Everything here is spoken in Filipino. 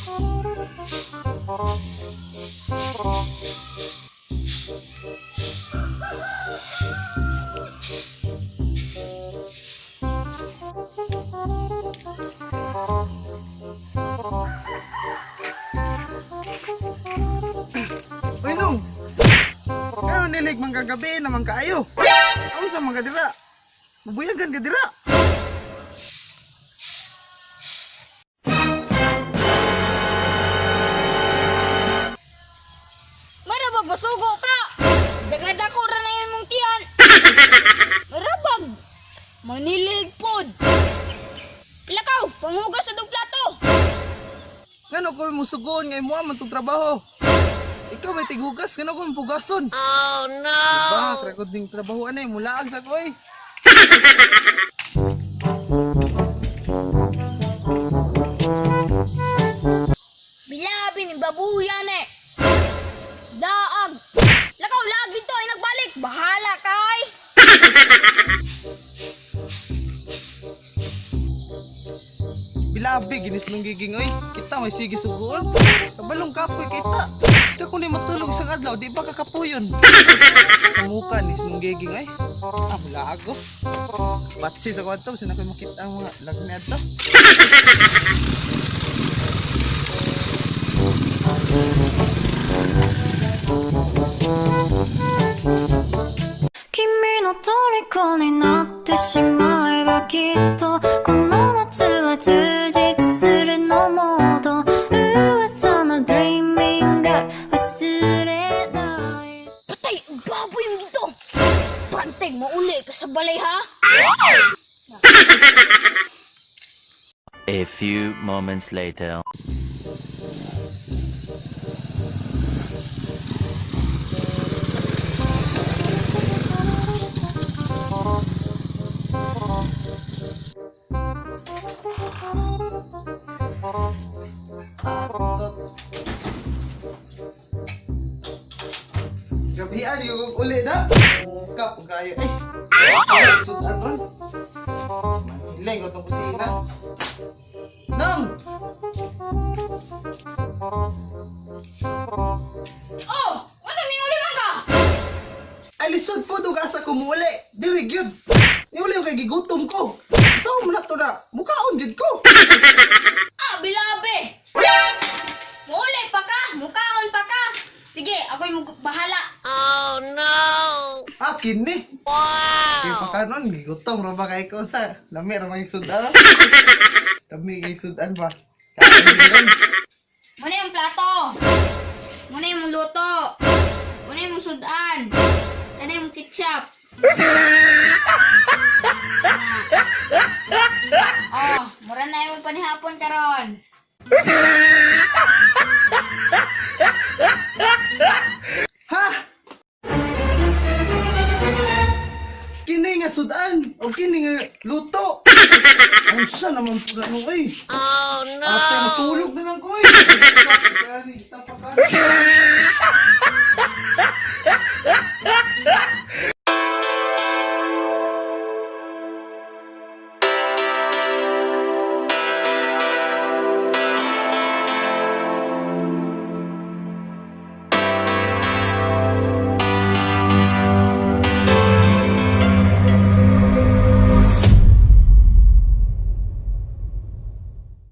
Uy, Nong! Ano nilig mang kagabi naman kaayo? Ano sa mga dira? Mabuyagan ka dira? Marabag basugo ka! Dagadako ra na yung mong tiyan! Marabag! Manilig pod! Lakaw! Panghugas sa dog plato! Ngano ko musugon ngay mo man tong trabaho? Ikaw may tigugas, ngano ko pugason? Oh no! Diba, tragod ding trabaho anay, mulaag sa koy. Bilabi ni babuyan eh! Daag! Lakaw lagi to ay nagbalik! Bahala kay! Bilabi, ginis nung giging oy. Kita may sige suguon. Kabalong kapoy kita. Ika kung di matulog isang adlaw, di ba kakapuyon? Sa muka ni nung giging oy. Ah, mula ako. Batsi sa kwarto, sina ko'y makita ang mga lagmi adto. Kimi no toriko ni natte shimaeba kitto kono natsu wa jujitsu suru no modo uwasa no dreaming ga wasurenai. Patay! Ang baboy yung dito! Bantay! Mauli ka sa balay ha! A few moments later. Gabihan yung uli na. Kap, kaya ay. Sudan ron. Manileng ko itong kusina. Nong! Oh! Ano ni uli man ka? Ay, lisod po duga sa kumuli. Diri gyud. Iuli yung kay gigutom ko. So, muna to na. Mukhaon gyud ko. Ah! Bilabi! Mauli pa ka! Mukaon pa ka! Sige, ako'y bahala! Oh no! Akin ni. Wow! Kaya pa kanon, gigutom ra ba kay ko sa lami ra may sudan. Kami kay sudan ba? Muna yung plato! Muna yung luto! Muna yung sudan! Muna yung ketchup! Oh, mura na yung panihapon karon. Ha? Kini nga sudan o kini nga luto. Ang sa naman po na nung ay. Oh no! Ate, matulog na lang ko eh. Kani, tapakan.